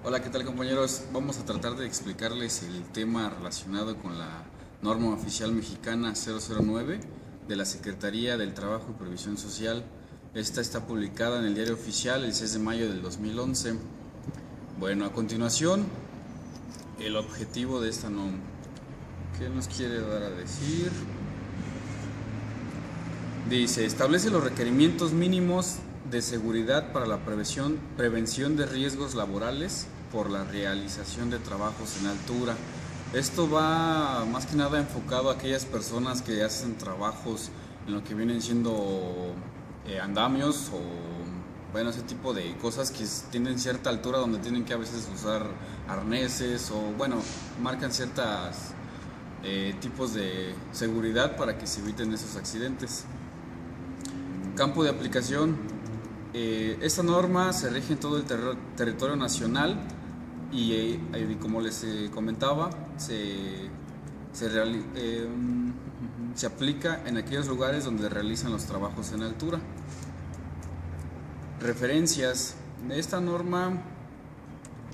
Hola, ¿qué tal compañeros? Vamos a tratar de explicarles el tema relacionado con la norma oficial mexicana 009 de la Secretaría del Trabajo y Previsión Social. Esta está publicada en el Diario Oficial el 6 de mayo del 2011. Bueno, a continuación, el objetivo de esta norma. ¿Qué nos quiere dar a decir? Dice, establece los requerimientos mínimos de seguridad para la prevención de riesgos laborales por la realización de trabajos en altura. Esto va más que nada enfocado a aquellas personas que hacen trabajos en lo que vienen siendo andamios o bueno, ese tipo de cosas que tienen cierta altura donde tienen que a veces usar arneses o bueno, marcan ciertas tipos de seguridad para que se eviten esos accidentes. Campo de aplicación. Esta norma se rige en todo el territorio nacional y como les comentaba, se aplica en aquellos lugares donde realizan los trabajos en altura. Referencias. Esta norma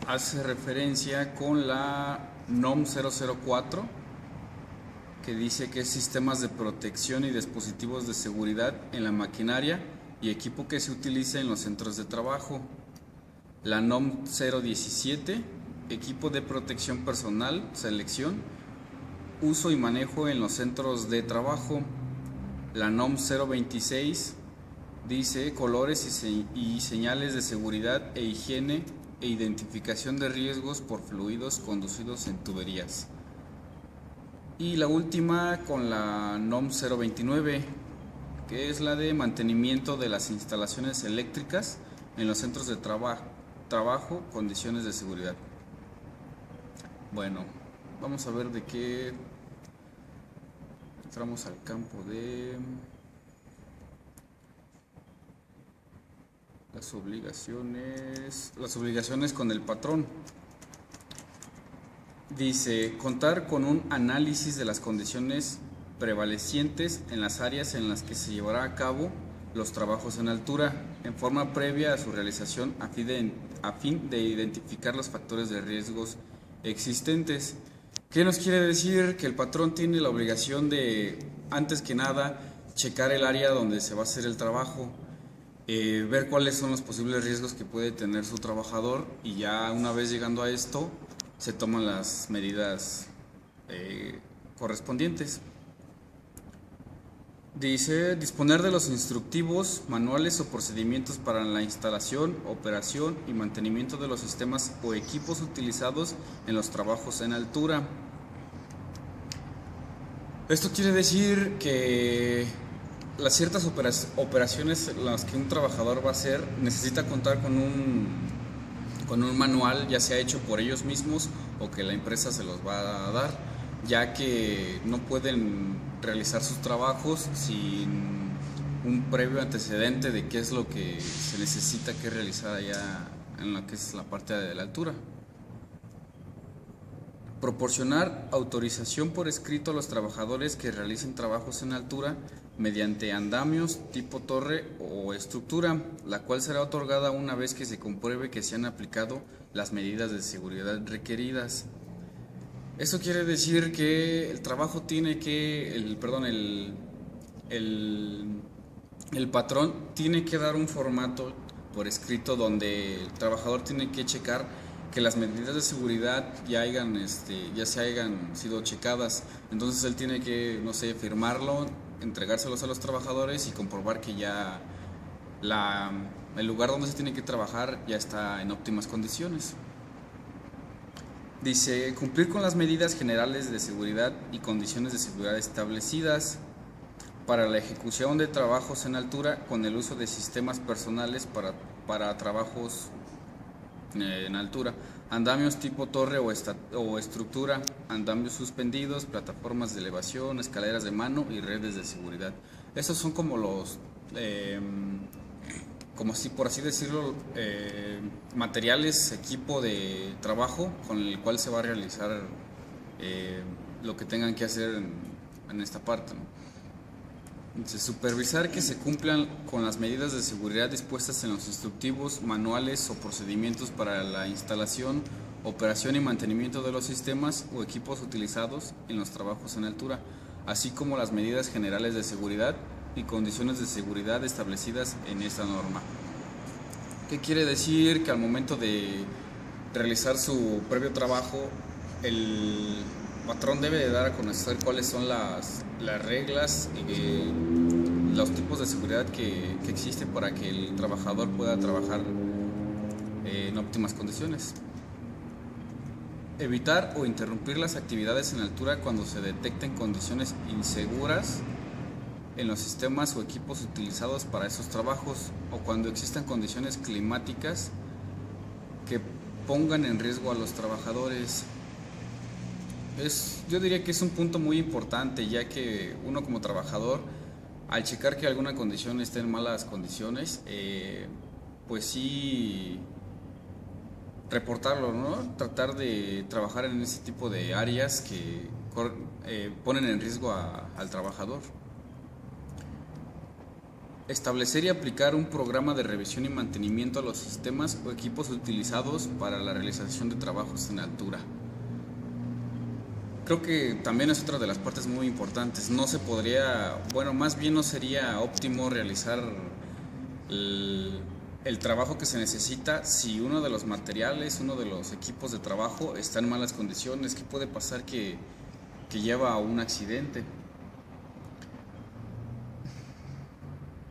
hace referencia con la NOM 004, que dice que es sistemas de protección y dispositivos de seguridad en la maquinaria y equipo que se utiliza en los centros de trabajo. La NOM 017, equipo de protección personal, selección, uso y manejo en los centros de trabajo. La NOM 026 dice colores y señales de seguridad e higiene e identificación de riesgos por fluidos conducidos en tuberías. Y la última con la NOM 029, que es la de mantenimiento de las instalaciones eléctricas en los centros de trabajo, condiciones de seguridad. Bueno, vamos a ver de qué entramos al campo de las obligaciones con el patrón. Dice, contar con un análisis de las condiciones prevalecientes en las áreas en las que se llevará a cabo los trabajos en altura, en forma previa a su realización a fin de identificar los factores de riesgos existentes. ¿Qué nos quiere decir? Que el patrón tiene la obligación de, antes que nada, checar el área donde se va a hacer el trabajo, ver cuáles son los posibles riesgos que puede tener su trabajador y ya una vez llegando a esto, se toman las medidas correspondientes. Dice, disponer de los instructivos, manuales o procedimientos para la instalación, operación y mantenimiento de los sistemas o equipos utilizados en los trabajos en altura. Esto quiere decir que las ciertas operaciones en las que un trabajador va a hacer necesita contar con un manual, ya sea hecho por ellos mismos o que la empresa se los va a dar, ya que no pueden realizar sus trabajos sin un previo antecedente de qué es lo que se necesita que realizar allá en lo que es la parte de la altura. Proporcionar autorización por escrito a los trabajadores que realicen trabajos en altura mediante andamios tipo torre o estructura, la cual será otorgada una vez que se compruebe que se han aplicado las medidas de seguridad requeridas. Eso quiere decir que el trabajo tiene que, el patrón tiene que dar un formato por escrito donde el trabajador tiene que checar que las medidas de seguridad ya se hayan sido checadas. Entonces él tiene que, no sé, firmarlo, entregárselos a los trabajadores y comprobar que ya el lugar donde se tiene que trabajar ya está en óptimas condiciones. Dice, cumplir con las medidas generales de seguridad y condiciones de seguridad establecidas para la ejecución de trabajos en altura con el uso de sistemas personales para trabajos en altura, andamios tipo torre o estructura, andamios suspendidos, plataformas de elevación, escaleras de mano y redes de seguridad. Estos son como como si por así decirlo, materiales, equipo de trabajo con el cual se va a realizar lo que tengan que hacer en esta parte, ¿no? Supervisar que se cumplan con las medidas de seguridad dispuestas en los instructivos, manuales o procedimientos para la instalación, operación y mantenimiento de los sistemas o equipos utilizados en los trabajos en altura, así como las medidas generales de seguridad y condiciones de seguridad establecidas en esta norma. ¿Qué quiere decir? Que al momento de realizar su previo trabajo, el patrón debe de dar a conocer cuáles son las reglas y los tipos de seguridad que existen para que el trabajador pueda trabajar en óptimas condiciones. Evitar o interrumpir las actividades en altura cuando se detecten condiciones inseguras en los sistemas o equipos utilizados para esos trabajos, o cuando existan condiciones climáticas que pongan en riesgo a los trabajadores. Yo diría que es un punto muy importante, ya que uno como trabajador, al checar que alguna condición esté en malas condiciones, pues sí reportarlo, ¿no? Tratar de trabajar en ese tipo de áreas que ponen en riesgo al trabajador. Establecer y aplicar un programa de revisión y mantenimiento a los sistemas o equipos utilizados para la realización de trabajos en altura. Creo que también es otra de las partes muy importantes. No se podría, bueno, más bien no sería óptimo realizar el trabajo que se necesita si uno de los materiales, uno de los equipos de trabajo está en malas condiciones. ¿Qué puede pasar que lleva a un accidente?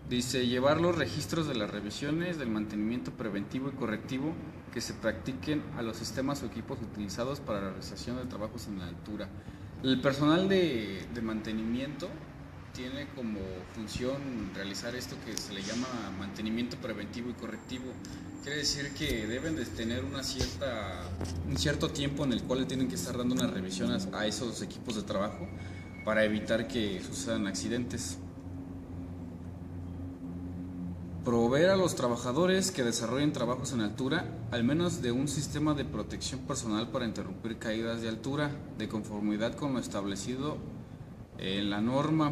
Dice, llevar los registros de las revisiones, del mantenimiento preventivo y correctivo que se practiquen a los sistemas o equipos utilizados para la realización de trabajos en la altura. El personal de mantenimiento tiene como función realizar esto que se le llama mantenimiento preventivo y correctivo. Quiere decir que deben de tener un cierto tiempo en el cual le tienen que estar dando unas revisiones a esos equipos de trabajo para evitar que sucedan accidentes. Proveer a los trabajadores que desarrollen trabajos en altura al menos de un sistema de protección personal para interrumpir caídas de altura de conformidad con lo establecido en la norma.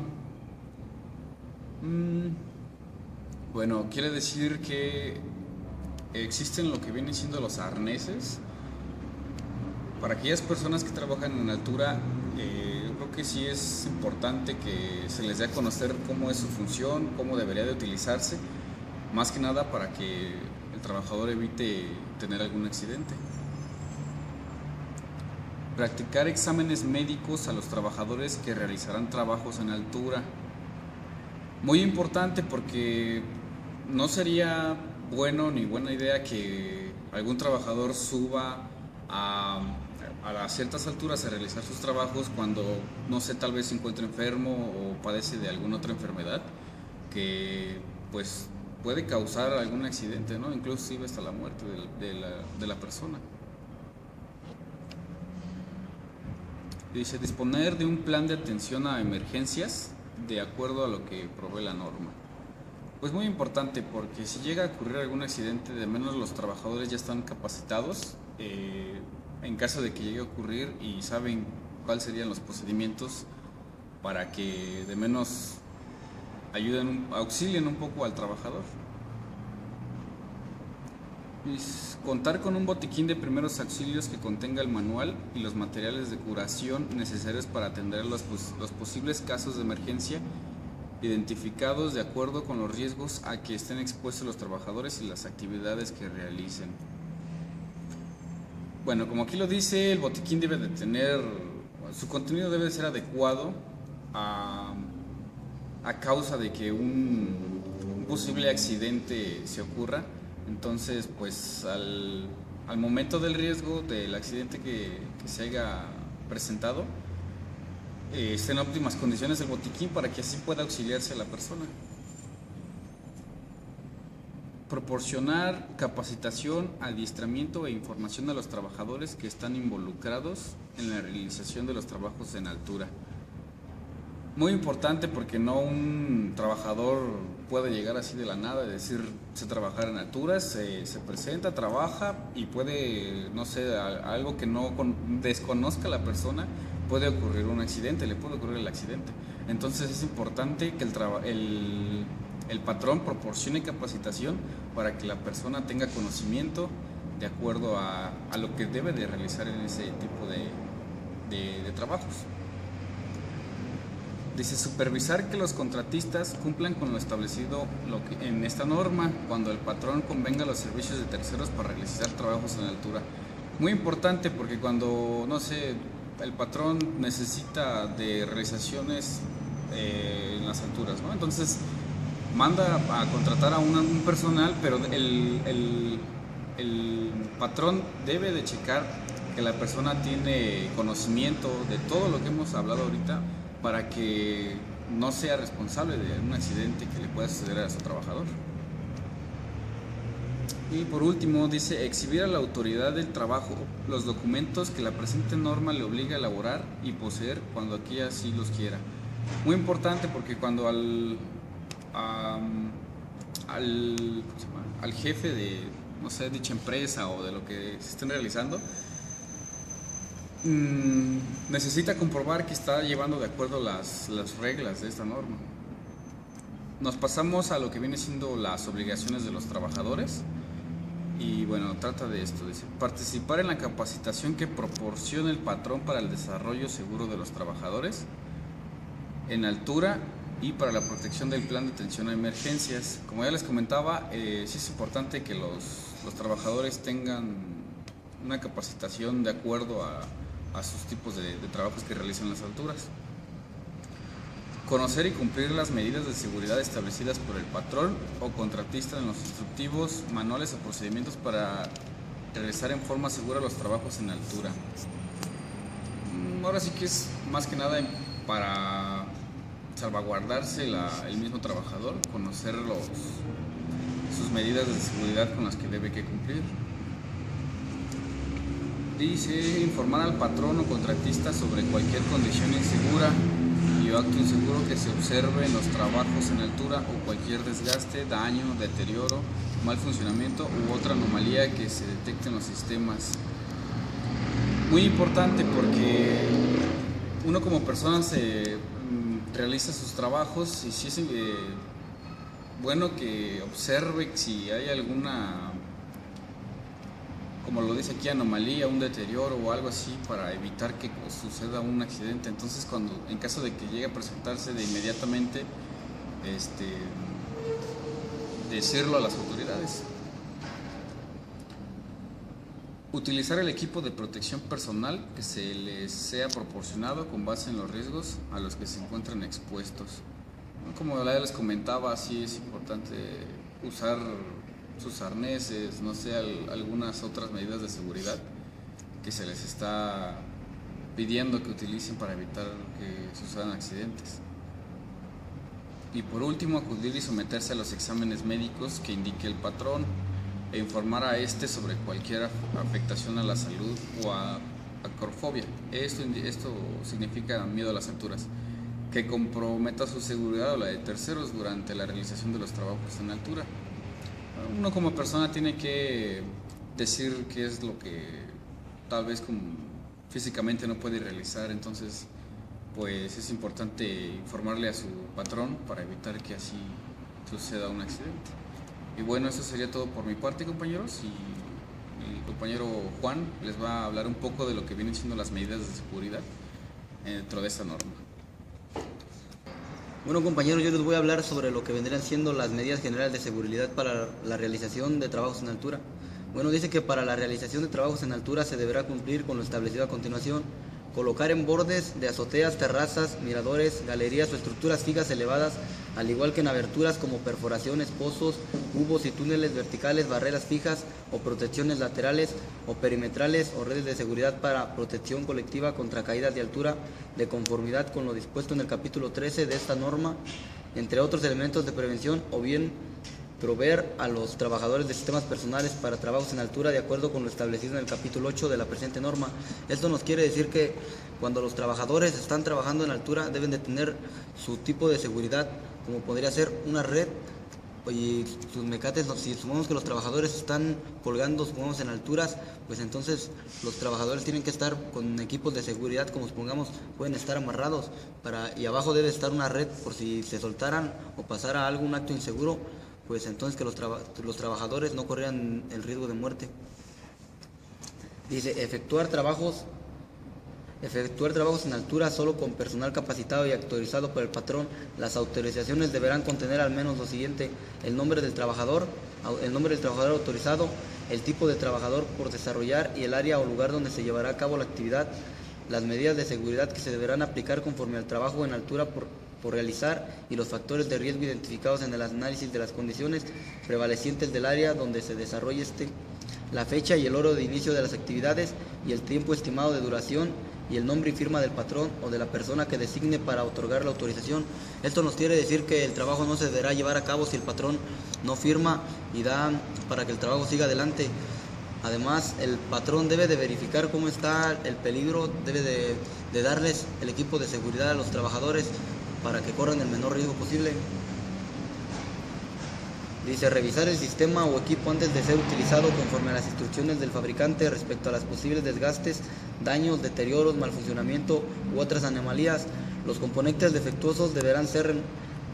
Bueno, quiere decir que existen lo que vienen siendo los arneses para aquellas personas que trabajan en altura. Yo creo que sí es importante que se les dé a conocer cómo es su función, cómo debería de utilizarse, más que nada para que el trabajador evite tener algún accidente. Practicar exámenes médicos a los trabajadores que realizarán trabajos en altura. Muy importante, porque no sería bueno ni buena idea que algún trabajador suba a ciertas alturas a realizar sus trabajos cuando, no sé, tal vez se encuentre enfermo o padece de alguna otra enfermedad que pues puede causar algún accidente, ¿no? Inclusive hasta la muerte de la persona. Dice, disponer de un plan de atención a emergencias de acuerdo a lo que provee la norma. Pues muy importante, porque si llega a ocurrir algún accidente, de menos los trabajadores ya están capacitados en caso de que llegue a ocurrir y saben cuáles serían los procedimientos para que de menos auxilien un poco al trabajador. Contar con un botiquín de primeros auxilios que contenga el manual y los materiales de curación necesarios para atender los posibles casos de emergencia identificados de acuerdo con los riesgos a que estén expuestos los trabajadores y las actividades que realicen. Bueno, como aquí lo dice, el botiquín debe de tener, su contenido debe de ser adecuado a causa de que un posible accidente se ocurra. Entonces, pues al momento del riesgo del accidente que se haya presentado, esté en óptimas condiciones el botiquín para que así pueda auxiliarse a la persona. Proporcionar capacitación, adiestramiento e información a los trabajadores que están involucrados en la realización de los trabajos en altura. Muy importante, porque no un trabajador puede llegar así de la nada y decir, sé trabajar en alturas, se presenta, trabaja y puede, no sé, algo que no desconozca la persona, puede ocurrir un accidente, le puede ocurrir el accidente. Entonces es importante que el patrón proporcione capacitación para que la persona tenga conocimiento de acuerdo a lo que debe de realizar en ese tipo de trabajos. Dice, supervisar que los contratistas cumplan con lo establecido en esta norma cuando el patrón convenga los servicios de terceros para realizar trabajos en altura. Muy importante, porque cuando, no sé, el patrón necesita de realizaciones en las alturas, ¿no? Entonces manda a contratar a un personal, pero el patrón debe de checar que la persona tiene conocimiento de todo lo que hemos hablado ahorita, para que no sea responsable de un accidente que le pueda suceder a su trabajador. Y por último dice, exhibir a la autoridad del trabajo los documentos que la presente norma le obliga a elaborar y poseer cuando aquí así los quiera. Muy importante, porque cuando al jefe de, no sé, dicha empresa o de lo que se estén realizando, necesita comprobar que está llevando de acuerdo las reglas de esta norma. Nos pasamos a lo que viene siendo las obligaciones de los trabajadores. Y bueno, trata de esto, dice, participar en la capacitación que proporcione el patrón para el desarrollo seguro de los trabajadores en altura y para la protección del plan de atención a emergencias. Como ya les comentaba, sí es importante que los trabajadores tengan una capacitación de acuerdo a sus tipos de trabajos que realizan en las alturas. Conocer y cumplir las medidas de seguridad establecidas por el patrón o contratista en los instructivos, manuales o procedimientos para realizar en forma segura los trabajos en altura. Ahora sí que es más que nada para salvaguardarse el mismo trabajador, conocer sus medidas de seguridad con las que debe que cumplir. Dice, informar al patrón o contratista sobre cualquier condición insegura y o acto inseguro que se observe en los trabajos en altura o cualquier desgaste, daño, deterioro, mal funcionamiento u otra anomalía que se detecte en los sistemas. Muy importante, porque uno como persona se realiza sus trabajos y sí es bueno que observe si hay alguna, como lo dice aquí, anomalía, un deterioro o algo así, para evitar que suceda un accidente. Entonces, en caso de que llegue a presentarse, de inmediatamente decirlo a las autoridades. Utilizar el equipo de protección personal que se les sea proporcionado con base en los riesgos a los que se encuentran expuestos. Como ya les comentaba, sí es importante usar sus arneses, no sé, algunas otras medidas de seguridad que se les está pidiendo que utilicen para evitar que sucedan accidentes. Y por último, acudir y someterse a los exámenes médicos que indique el patrón e informar a este sobre cualquier afectación a la salud o a acrofobia. Esto significa miedo a las alturas, que comprometa su seguridad o la de terceros durante la realización de los trabajos en altura. Uno como persona tiene que decir qué es lo que tal vez físicamente no puede realizar, entonces pues es importante informarle a su patrón para evitar que así suceda un accidente. Y bueno, eso sería todo por mi parte, compañeros, y el compañero Juan les va a hablar un poco de lo que vienen siendo las medidas de seguridad dentro de esta norma. Bueno, compañeros, yo les voy a hablar sobre lo que vendrían siendo las medidas generales de seguridad para la realización de trabajos en altura. Bueno, dice que para la realización de trabajos en altura se deberá cumplir con lo establecido a continuación: colocar en bordes de azoteas, terrazas, miradores, galerías o estructuras fijas elevadas, al igual que en aberturas como perforaciones, pozos, cubos y túneles verticales, barreras fijas o protecciones laterales o perimetrales o redes de seguridad para protección colectiva contra caídas de altura, de conformidad con lo dispuesto en el capítulo 13 de esta norma, entre otros elementos de prevención, o bien proveer a los trabajadores de sistemas personales para trabajos en altura de acuerdo con lo establecido en el capítulo 8 de la presente norma. Esto nos quiere decir que cuando los trabajadores están trabajando en altura deben de tener su tipo de seguridad, como podría ser una red y sus mecates, si supongamos que los trabajadores están colgando, supongamos en alturas, pues entonces los trabajadores tienen que estar con equipos de seguridad, como supongamos pueden estar amarrados, y abajo debe estar una red por si se soltaran o pasara algún acto inseguro, pues entonces que los trabajadores no corrieran el riesgo de muerte. Dice, efectuar trabajos en altura solo con personal capacitado y autorizado por el patrón. Las autorizaciones deberán contener al menos lo siguiente: el nombre del trabajador autorizado, el tipo de trabajador por desarrollar y el área o lugar donde se llevará a cabo la actividad, las medidas de seguridad que se deberán aplicar conforme al trabajo en altura por realizar y los factores de riesgo identificados en el análisis de las condiciones prevalecientes del área donde se desarrolle la fecha y el hora de inicio de las actividades y el tiempo estimado de duración y el nombre y firma del patrón o de la persona que designe para otorgar la autorización. Esto nos quiere decir que el trabajo no se deberá llevar a cabo si el patrón no firma y da para que el trabajo siga adelante. Además, el patrón debe de verificar cómo está el peligro, debe de darles el equipo de seguridad a los trabajadores para que corran el menor riesgo posible. Dice, revisar el sistema o equipo antes de ser utilizado conforme a las instrucciones del fabricante respecto a los posibles desgastes, daños, deterioros, mal funcionamiento u otras anomalías. Los componentes defectuosos deberán ser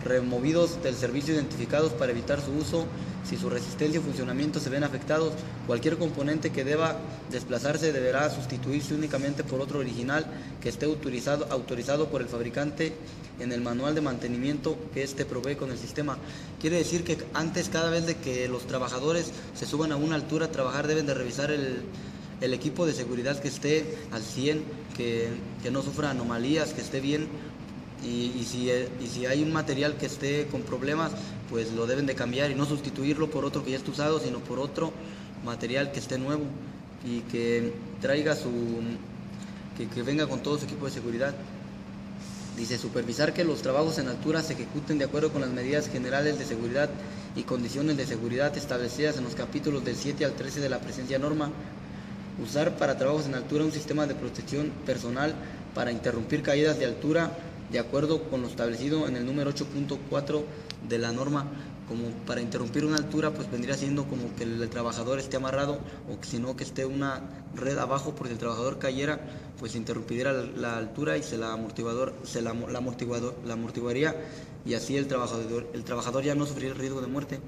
removidos del servicio identificados para evitar su uso. Si su resistencia y funcionamiento se ven afectados, cualquier componente que deba desplazarse deberá sustituirse únicamente por otro original que esté autorizado por el fabricante en el manual de mantenimiento que éste provee con el sistema. Quiere decir que antes, cada vez de que los trabajadores se suban a una altura a trabajar, deben de revisar el equipo de seguridad que esté al 100, que no sufra anomalías, que esté bien. Y si hay un material que esté con problemas, pues lo deben de cambiar y no sustituirlo por otro que ya esté usado, sino por otro material que esté nuevo y que traiga que venga con todo su equipo de seguridad. Dice, supervisar que los trabajos en altura se ejecuten de acuerdo con las medidas generales de seguridad y condiciones de seguridad establecidas en los capítulos del 7 al 13 de la presente norma. Usar para trabajos en altura un sistema de protección personal para interrumpir caídas de altura de acuerdo con lo establecido en el número 8.4 de la norma. Como para interrumpir una altura, pues vendría siendo como que el trabajador esté amarrado, o que si no, que esté una red abajo, porque el trabajador cayera, pues interrumpiría la altura y la amortiguaría, y así el trabajador ya no sufriría el riesgo de muerte.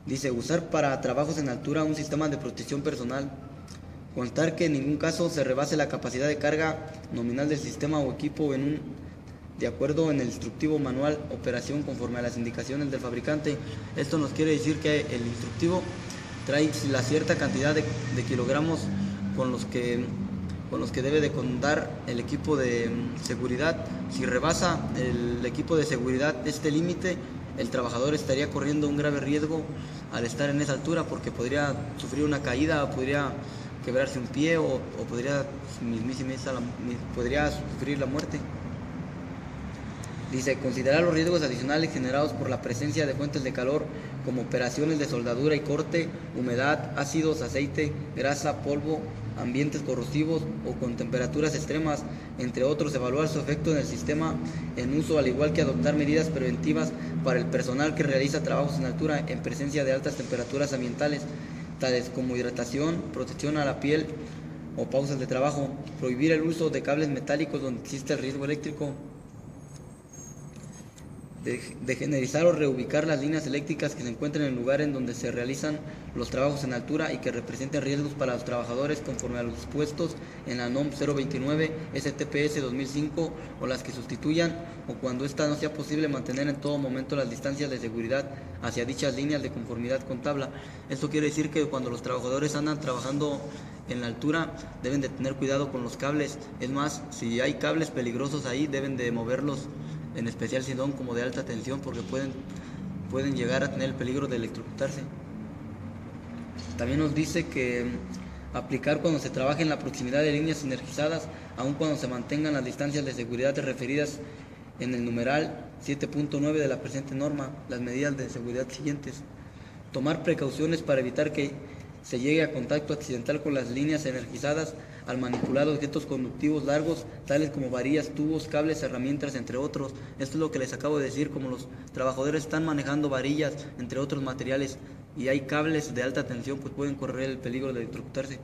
Dice, usar para trabajos en altura un sistema de protección personal. Constar que en ningún caso se rebase la capacidad de carga nominal del sistema o equipo de acuerdo en el instructivo manual operación conforme a las indicaciones del fabricante. Esto nos quiere decir que el instructivo trae la cierta cantidad de kilogramos con los que debe de contar el equipo de seguridad. Si rebasa el equipo de seguridad este límite, el trabajador estaría corriendo un grave riesgo al estar en esa altura, porque podría sufrir una caída, podría quebrarse un pie o podría sufrir la muerte. Dice, considerar los riesgos adicionales generados por la presencia de fuentes de calor como operaciones de soldadura y corte, humedad, ácidos, aceite, grasa, polvo, ambientes corrosivos o con temperaturas extremas, entre otros. Evaluar su efecto en el sistema en uso, al igual que adoptar medidas preventivas para el personal que realiza trabajos en altura en presencia de altas temperaturas ambientales, tales como hidratación, protección a la piel o pausas de trabajo. Prohibir el uso de cables metálicos donde existe el riesgo eléctrico. De generalizar o reubicar las líneas eléctricas que se encuentren en el lugar en donde se realizan los trabajos en altura y que representen riesgos para los trabajadores conforme a los dispuestos en la NOM 029 STPS 2005, o las que sustituyan, o cuando ésta no sea posible, mantener en todo momento las distancias de seguridad hacia dichas líneas de conformidad con tabla. Esto quiere decir que cuando los trabajadores andan trabajando en la altura, deben de tener cuidado con los cables. Es más, si hay cables peligrosos ahí, deben de moverlos, en especial si son como de alta tensión, porque pueden llegar a tener el peligro de electrocutarse. También nos dice que aplicar cuando se trabaje en la proximidad de líneas energizadas, aun cuando se mantengan las distancias de seguridad referidas en el numeral 7.9 de la presente norma, las medidas de seguridad siguientes. Tomar precauciones para evitar que se llegue a contacto accidental con las líneas energizadas al manipular objetos conductivos largos, tales como varillas, tubos, cables, herramientas, entre otros. Esto es lo que les acabo de decir, como los trabajadores están manejando varillas, entre otros materiales, y hay cables de alta tensión, pues pueden correr el peligro de electrocutarse.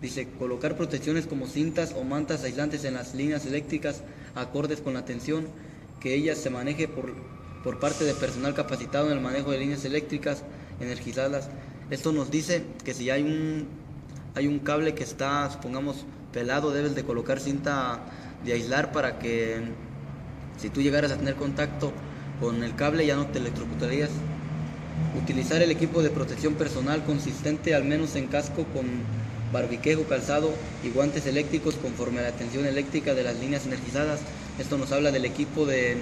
Dice, colocar protecciones como cintas o mantas aislantes en las líneas eléctricas acordes con la tensión, que ellas se maneje por parte de personal capacitado en el manejo de líneas eléctricas energizadas. Esto nos dice que si hay un cable que está, supongamos, pelado, debes de colocar cinta de aislar para que si tú llegaras a tener contacto con el cable ya no te electrocutarías. Utilizar el equipo de protección personal consistente al menos en casco con barbiquejo, calzado y guantes eléctricos conforme a la tensión eléctrica de las líneas energizadas. Esto nos habla del equipo de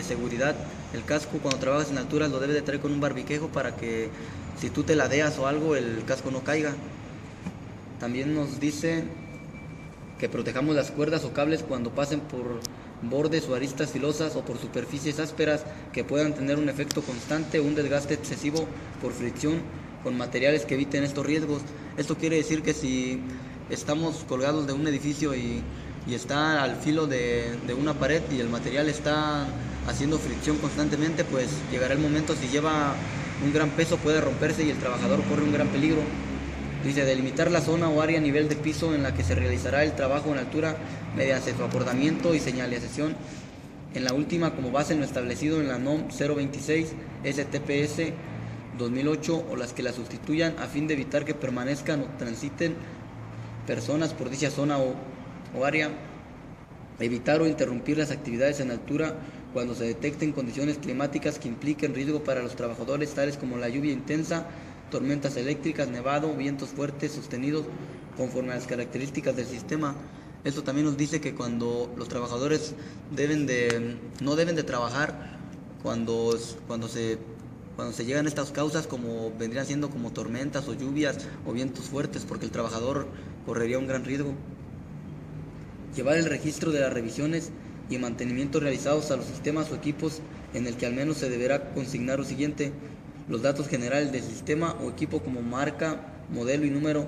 seguridad. El casco, cuando trabajas en alturas, lo debes de traer con un barbiquejo para que si tú te ladeas o algo, el casco no caiga. También nos dice que protejamos las cuerdas o cables cuando pasen por bordes o aristas filosas o por superficies ásperas que puedan tener un efecto constante o un desgaste excesivo por fricción con materiales que eviten estos riesgos. Esto quiere decir que si estamos colgados de un edificio y está al filo de una pared y el material está haciendo fricción constantemente, pues llegará el momento, si lleva un gran peso, puede romperse y el trabajador corre un gran peligro. Dice, delimitar la zona o área a nivel de piso en la que se realizará el trabajo en altura mediante su acordamiento y señalización. En la última, como base en lo establecido en la NOM 026 STPS 2008 o las que la sustituyan, a fin de evitar que permanezcan o transiten personas por dicha zona o área. Evitar o interrumpir las actividades en altura cuando se detecten condiciones climáticas que impliquen riesgo para los trabajadores, tales como la lluvia intensa, tormentas eléctricas, nevado, vientos fuertes sostenidos conforme a las características del sistema. Esto también nos dice que cuando los trabajadores no deben de trabajar cuando se llegan a estas causas, como vendrían siendo como tormentas o lluvias o vientos fuertes, porque el trabajador correría un gran riesgo. Llevar el registro de las revisiones y mantenimiento realizados a los sistemas o equipos, en el que al menos se deberá consignar lo siguiente: los datos generales del sistema o equipo como marca, modelo y número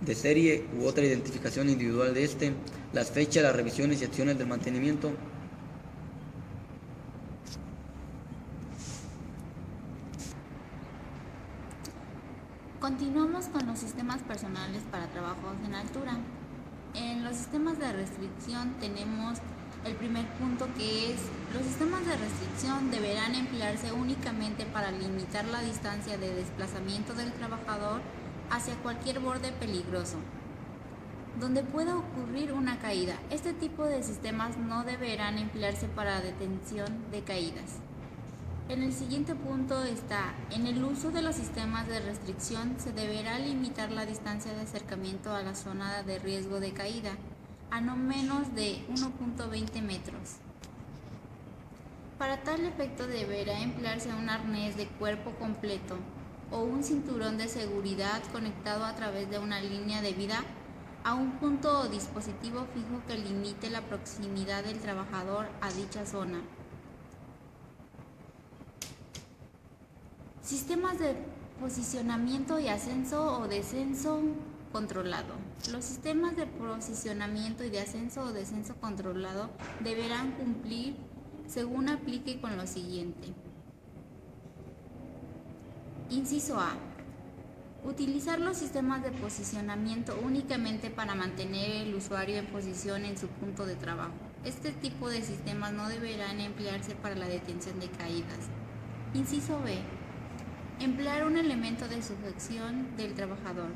de serie u otra identificación individual de este, las fechas, las revisiones y acciones del mantenimiento. Continuamos con los sistemas personales para trabajos en altura. En los sistemas de restricción tenemos el primer punto, que es: los sistemas de restricción deberán emplearse únicamente para limitar la distancia de desplazamiento del trabajador hacia cualquier borde peligroso donde pueda ocurrir una caída. Este tipo de sistemas no deberán emplearse para detención de caídas. En el siguiente punto está: en el uso de los sistemas de restricción se deberá limitar la distancia de acercamiento a la zona de riesgo de caída a no menos de 1.20 metros. Para tal efecto deberá emplearse un arnés de cuerpo completo o un cinturón de seguridad conectado a través de una línea debida a un punto o dispositivo fijo que limite la proximidad del trabajador a dicha zona. Sistemas de posicionamiento y ascenso o descenso controlado. Los sistemas de posicionamiento y de ascenso o descenso controlado deberán cumplir según aplique con lo siguiente. Inciso A. Utilizar los sistemas de posicionamiento únicamente para mantener el usuario en posición en su punto de trabajo. Este tipo de sistemas no deberán emplearse para la detención de caídas. Inciso B. Emplear un elemento de sujeción del trabajador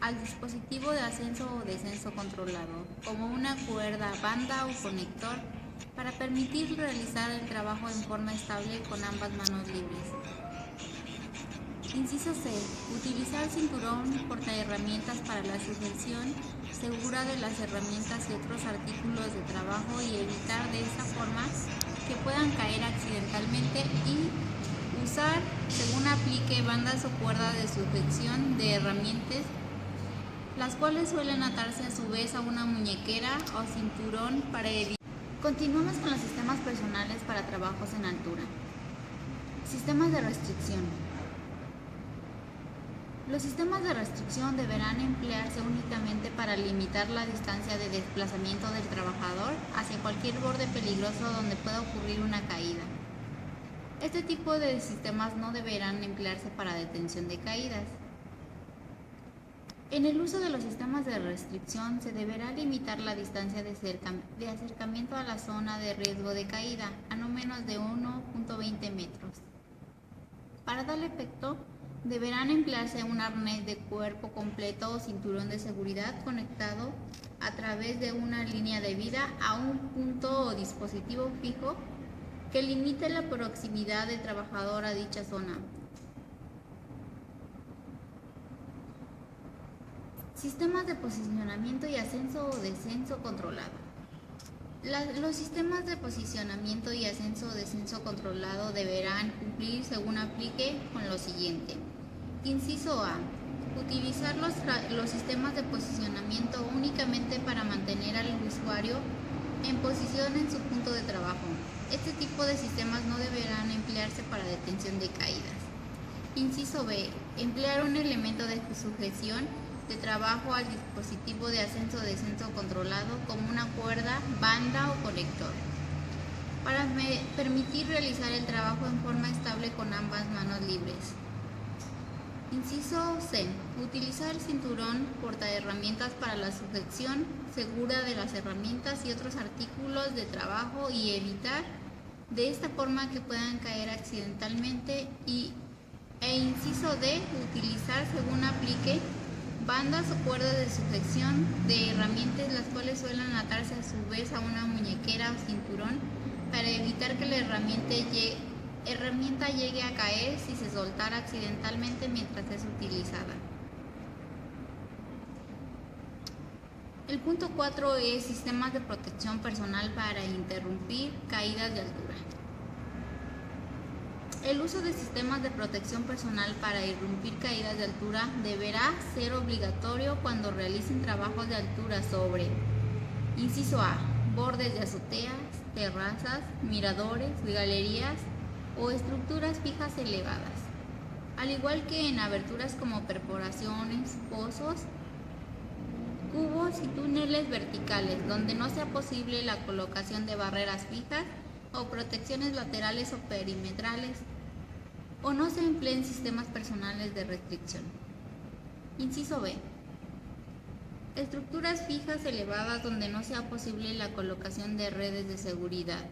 al dispositivo de ascenso o descenso controlado, como una cuerda, banda o conector, para permitir realizar el trabajo en forma estable con ambas manos libres. Inciso C. Utilizar cinturón portaherramientas para la sujeción segura de las herramientas y otros artículos de trabajo y evitar de esta forma que puedan caer accidentalmente, y usar, según aplique, bandas o cuerdas de sujeción de herramientas, las cuales suelen atarse a su vez a una muñequera o cinturón para evitar. Continuamos con los sistemas personales para trabajos en altura. Sistemas de restricción. Los sistemas de restricción deberán emplearse únicamente para limitar la distancia de desplazamiento del trabajador hacia cualquier borde peligroso donde pueda ocurrir una caída. Este tipo de sistemas no deberán emplearse para detención de caídas. En el uso de los sistemas de restricción se deberá limitar la distancia de acercamiento a la zona de riesgo de caída a no menos de 1.20 metros. Para tal efecto, deberán emplearse un arnés de cuerpo completo o cinturón de seguridad conectado a través de una línea de vida a un punto o dispositivo fijo que limite la proximidad del trabajador a dicha zona. Sistemas de posicionamiento y ascenso o descenso controlado. Los sistemas de posicionamiento y ascenso o descenso controlado deberán cumplir según aplique con lo siguiente. Inciso A. Utilizar los sistemas de posicionamiento únicamente para mantener al usuario en posición en su punto de trabajo. Este tipo de sistemas no deberán emplearse para detención de caídas. Inciso B. Emplear un elemento de sujeción de trabajo al dispositivo de ascenso o descenso controlado como una cuerda, banda o conector, para permitir realizar el trabajo en forma estable con ambas manos libres. Inciso C. Utilizar el cinturón portaherramientas para la sujeción segura de las herramientas y otros artículos de trabajo y evitar de esta forma que puedan caer accidentalmente. Inciso D. Utilizar según aplique bandas o cuerdas de sujeción de herramientas las cuales suelen atarse a su vez a una muñequera o cinturón para evitar que la herramienta llegue a caer si se soltara accidentalmente mientras es utilizada. El punto 4 es sistemas de protección personal para interrumpir caídas de altura. El uso de sistemas de protección personal para irrumpir caídas de altura deberá ser obligatorio cuando realicen trabajos de altura sobre: inciso A, bordes de azoteas, terrazas, miradores, galerías o estructuras fijas elevadas, al igual que en aberturas como perforaciones, pozos, cubos y túneles verticales, donde no sea posible la colocación de barreras fijas o protecciones laterales o perimetrales, o no se empleen sistemas personales de restricción. Inciso B. Estructuras fijas elevadas donde no sea posible la colocación de redes de seguridad.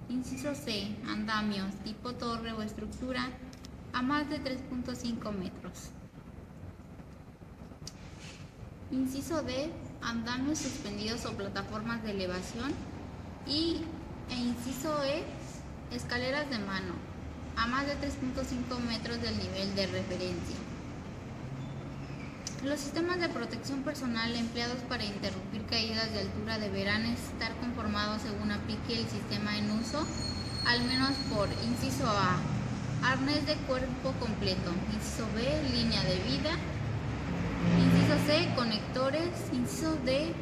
Inciso C. Andamios tipo torre o estructura a más de 3.5 metros. Inciso D. Andamios suspendidos o plataformas de elevación. Inciso E. Escaleras de mano a más de 3.5 metros del nivel de referencia. Los sistemas de protección personal empleados para interrumpir caídas de altura deberán estar conformados según aplique el sistema en uso, al menos por: inciso A, arnés de cuerpo completo; inciso B, línea de vida; inciso C, conectores; inciso D,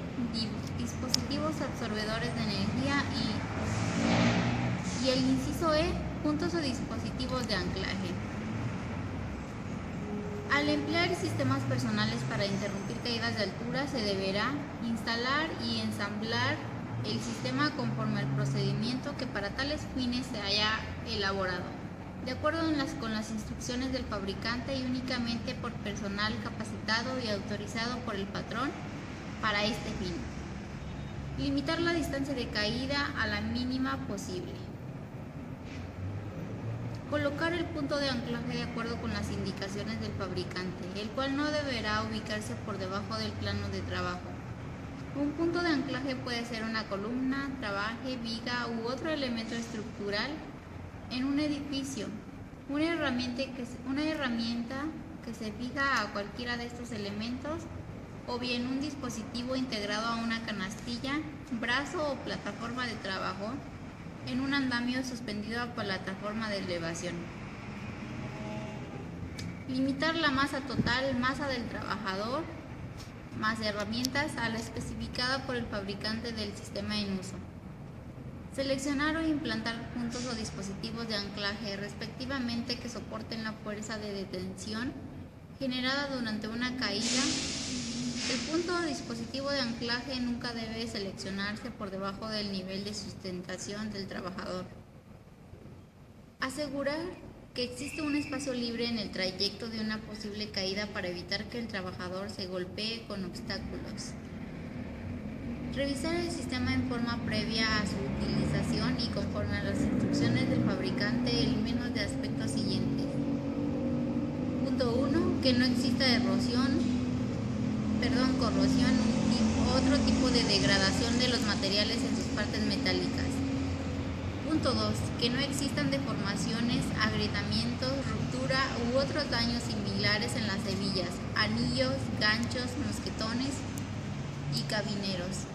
dispositivos absorbedores de energía; y el inciso E, puntos o dispositivos de anclaje. Al emplear sistemas personales para interrumpir caídas de altura, se deberá instalar y ensamblar el sistema conforme al procedimiento que para tales fines se haya elaborado, de acuerdo con las instrucciones del fabricante y únicamente por personal capacitado y autorizado por el patrón para este fin. Limitar la distancia de caída a la mínima posible. Colocar el punto de anclaje de acuerdo con las indicaciones del fabricante, el cual no deberá ubicarse por debajo del plano de trabajo. Un punto de anclaje puede ser una columna, trabaje, viga u otro elemento estructural en un edificio. Una herramienta que se fija a cualquiera de estos elementos, o bien un dispositivo integrado a una canastilla, brazo o plataforma de trabajo en un andamio suspendido a plataforma de elevación. Limitar la masa total, masa del trabajador, más herramientas a la especificada por el fabricante del sistema en uso. Seleccionar o implantar puntos o dispositivos de anclaje respectivamente que soporten la fuerza de detención generada durante una caída. El punto o dispositivo de anclaje nunca debe seleccionarse por debajo del nivel de sustentación del trabajador. Asegurar que existe un espacio libre en el trayecto de una posible caída para evitar que el trabajador se golpee con obstáculos. Revisar el sistema en forma previa a su utilización y conforme a las instrucciones del fabricante el menos de aspectos siguientes. Punto 1. Que no exista corrosión u otro tipo de degradación de los materiales en sus partes metálicas. Punto 2. Que no existan deformaciones, agrietamientos, ruptura u otros daños similares en las hebillas, anillos, ganchos, mosquetones y cabineros.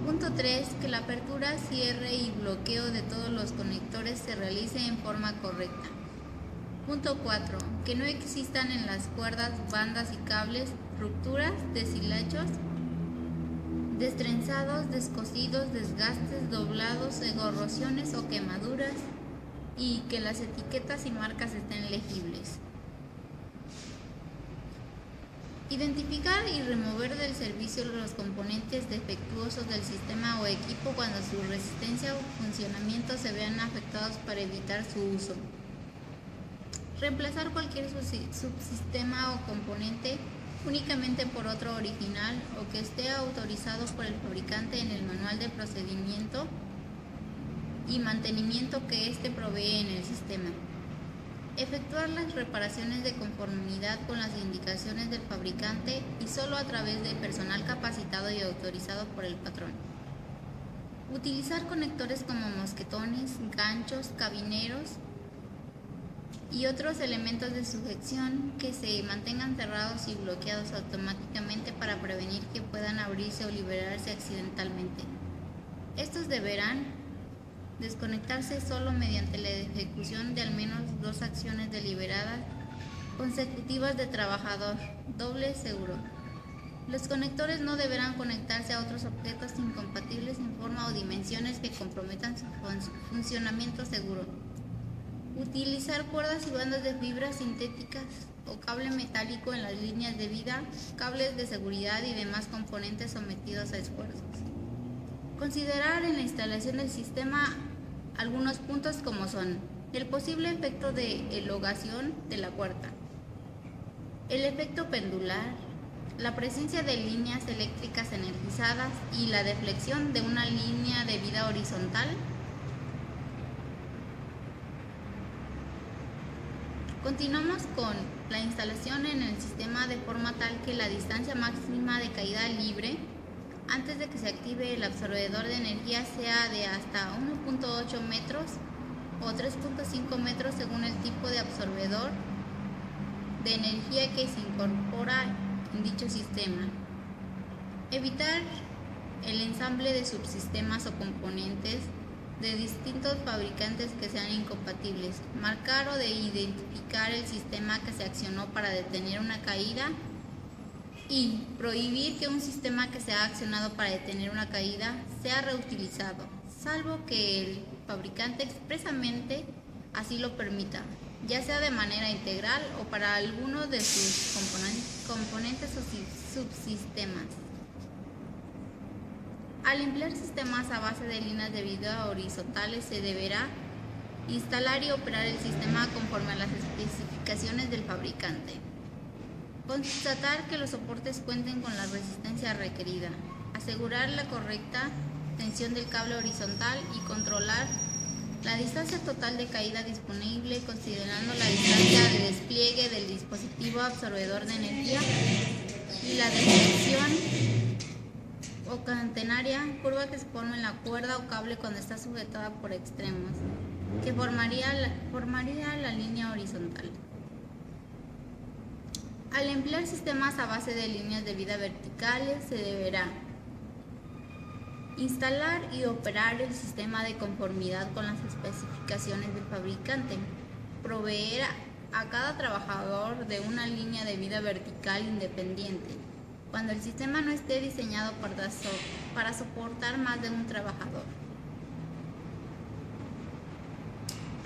Punto 3. Que la apertura, cierre y bloqueo de todos los conectores se realice en forma correcta. Punto 4. Que no existan en las cuerdas, bandas y cables rupturas, deshilachos, destrenzados, descosidos, desgastes, doblados, corrosiones o quemaduras, y que las etiquetas y marcas estén legibles. Identificar y remover del servicio los componentes defectuosos del sistema o equipo cuando su resistencia o funcionamiento se vean afectados para evitar su uso. Reemplazar cualquier subsistema o componente únicamente por otro original o que esté autorizado por el fabricante en el manual de procedimiento y mantenimiento que éste provee en el sistema. Efectuar las reparaciones de conformidad con las indicaciones del fabricante y solo a través de personal capacitado y autorizado por el patrón. Utilizar conectores como mosquetones, ganchos, cabineros y otros elementos de sujeción que se mantengan cerrados y bloqueados automáticamente para prevenir que puedan abrirse o liberarse accidentalmente. Estos deberán desconectarse solo mediante la ejecución de al menos 2 acciones deliberadas consecutivas de trabajador, doble seguro. Los conectores no deberán conectarse a otros objetos incompatibles en forma o dimensiones que comprometan su funcionamiento seguro. Utilizar cuerdas y bandas de fibras sintéticas o cable metálico en las líneas de vida, cables de seguridad y demás componentes sometidos a esfuerzos. Considerar en la instalación del sistema algunos puntos como son el posible efecto de elongación de la puerta, el efecto pendular, la presencia de líneas eléctricas energizadas y la deflexión de una línea de vida horizontal. Continuamos con la instalación en el sistema de forma tal que la distancia máxima de caída libre antes de que se active el absorbedor de energía sea de hasta 1.8 metros o 3.5 metros según el tipo de absorbedor de energía que se incorpora en dicho sistema. Evitar el ensamble de subsistemas o componentes de distintos fabricantes que sean incompatibles, marcar o de identificar el sistema que se accionó para detener una caída y prohibir que un sistema que se ha accionado para detener una caída sea reutilizado, salvo que el fabricante expresamente así lo permita, ya sea de manera integral o para alguno de sus componentes o subsistemas. Al emplear sistemas a base de líneas de vida horizontales se deberá instalar y operar el sistema conforme a las especificaciones del fabricante. Constatar que los soportes cuenten con la resistencia requerida. Asegurar la correcta tensión del cable horizontal y controlar la distancia total de caída disponible considerando la distancia de despliegue del dispositivo absorbedor de energía y la deflexión o catenaria, curva que se forma en la cuerda o cable cuando está sujetada por extremos, que formaría la línea horizontal. Al emplear sistemas a base de líneas de vida verticales, se deberá instalar y operar el sistema de conformidad con las especificaciones del fabricante, proveer a cada trabajador de una línea de vida vertical independiente, cuando el sistema no esté diseñado para soportar más de un trabajador.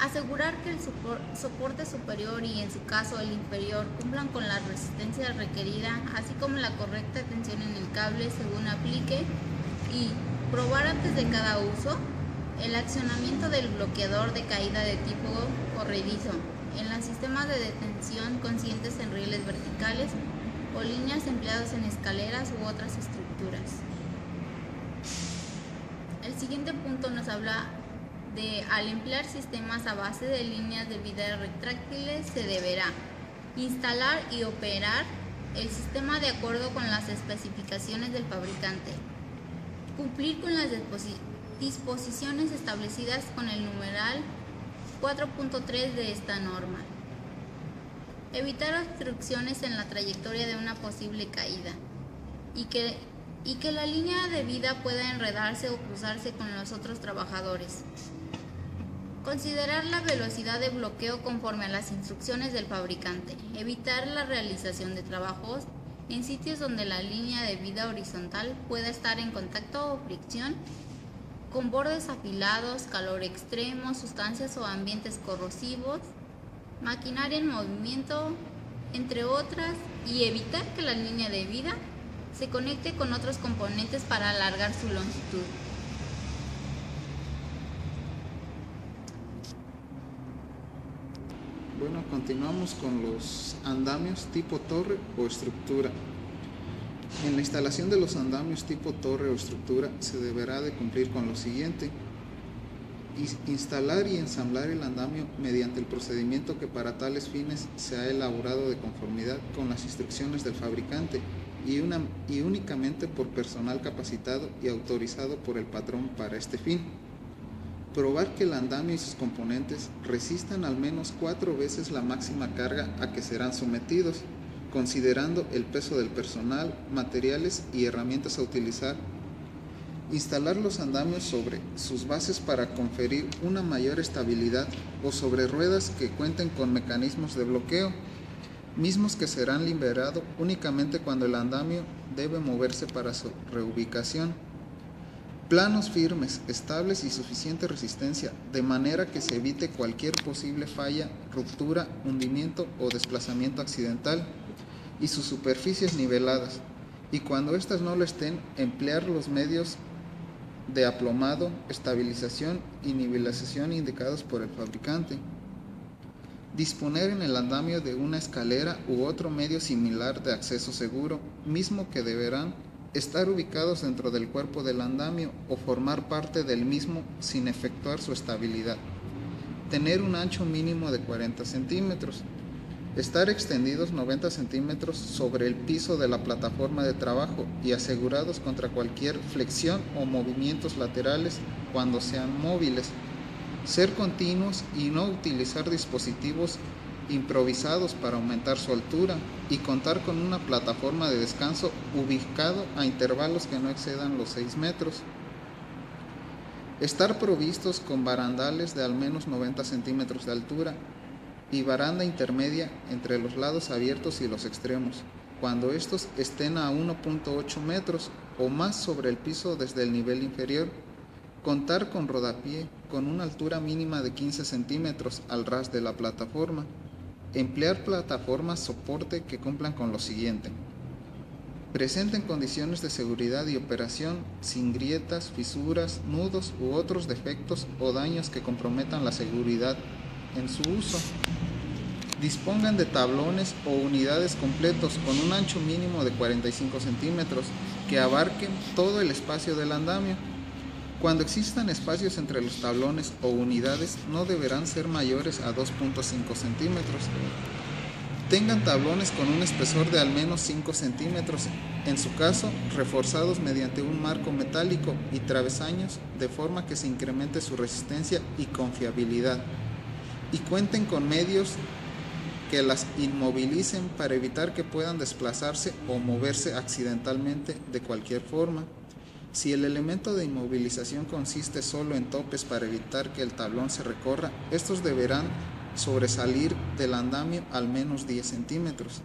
Asegurar que el soporte superior y, en su caso, el inferior cumplan con la resistencia requerida, así como la correcta tensión en el cable según aplique, y probar antes de cada uso el accionamiento del bloqueador de caída de tipo corredizo en los sistemas de detención conscientes en rieles verticales o líneas empleados en escaleras u otras estructuras. El siguiente punto nos habla de: al emplear sistemas a base de líneas de vida retráctiles, se deberá instalar y operar el sistema de acuerdo con las especificaciones del fabricante, cumplir con las disposiciones establecidas con el numeral 4.3 de esta norma, evitar obstrucciones en la trayectoria de una posible caída y que la línea de vida pueda enredarse o cruzarse con los otros trabajadores. Considerar la velocidad de bloqueo conforme a las instrucciones del fabricante. Evitar la realización de trabajos en sitios donde la línea de vida horizontal pueda estar en contacto o fricción con bordes afilados, calor extremo, sustancias o ambientes corrosivos, maquinaria en movimiento, entre otras, y evitar que la línea de vida se conecte con otros componentes para alargar su longitud. Bueno, continuamos con los andamios tipo torre o estructura. En la instalación de los andamios tipo torre o estructura se deberá de cumplir con lo siguiente: instalar y ensamblar el andamio mediante el procedimiento que para tales fines se ha elaborado de conformidad con las instrucciones del fabricante y únicamente por personal capacitado y autorizado por el patrón para este fin. Probar que el andamio y sus componentes resistan al menos 4 veces la máxima carga a que serán sometidos, considerando el peso del personal, materiales y herramientas a utilizar. Instalar los andamios sobre sus bases para conferir una mayor estabilidad o sobre ruedas que cuenten con mecanismos de bloqueo, mismos que serán liberados únicamente cuando el andamio debe moverse para su reubicación. Planos firmes, estables y suficiente resistencia, de manera que se evite cualquier posible falla, ruptura, hundimiento o desplazamiento accidental, y sus superficies niveladas, y cuando éstas no lo estén, emplear los medios de aplomado, estabilización y nivelación indicados por el fabricante. Disponer en el andamio de una escalera u otro medio similar de acceso seguro, mismo que deberán estar ubicados dentro del cuerpo del andamio o formar parte del mismo sin efectuar su estabilidad. Tener un ancho mínimo de 40 centímetros. Estar extendidos 90 centímetros sobre el piso de la plataforma de trabajo y asegurados contra cualquier flexión o movimientos laterales cuando sean móviles. Ser continuos y no utilizar dispositivos improvisados para aumentar su altura, y contar con una plataforma de descanso ubicado a intervalos que no excedan los 6 metros. Estar provistos con barandales de al menos 90 centímetros de altura y baranda intermedia entre los lados abiertos y los extremos, cuando estos estén a 1.8 metros o más sobre el piso desde el nivel inferior. Contar con rodapié con una altura mínima de 15 centímetros al ras de la plataforma. Emplear plataformas soporte que cumplan con lo siguiente: presenten condiciones de seguridad y operación sin grietas, fisuras, nudos u otros defectos o daños que comprometan la seguridad en su uso. Dispongan de tablones o unidades completos con un ancho mínimo de 45 centímetros que abarquen todo el espacio del andamio. Cuando existan espacios entre los tablones o unidades, no deberán ser mayores a 2.5 centímetros. Tengan tablones con un espesor de al menos 5 centímetros, en su caso reforzados mediante un marco metálico y travesaños, de forma que se incremente su resistencia y confiabilidad. Y cuenten con medios que las inmovilicen para evitar que puedan desplazarse o moverse accidentalmente de cualquier forma. Si el elemento de inmovilización consiste solo en topes para evitar que el tablón se recorra, estos deberán sobresalir del andamio al menos 10 centímetros.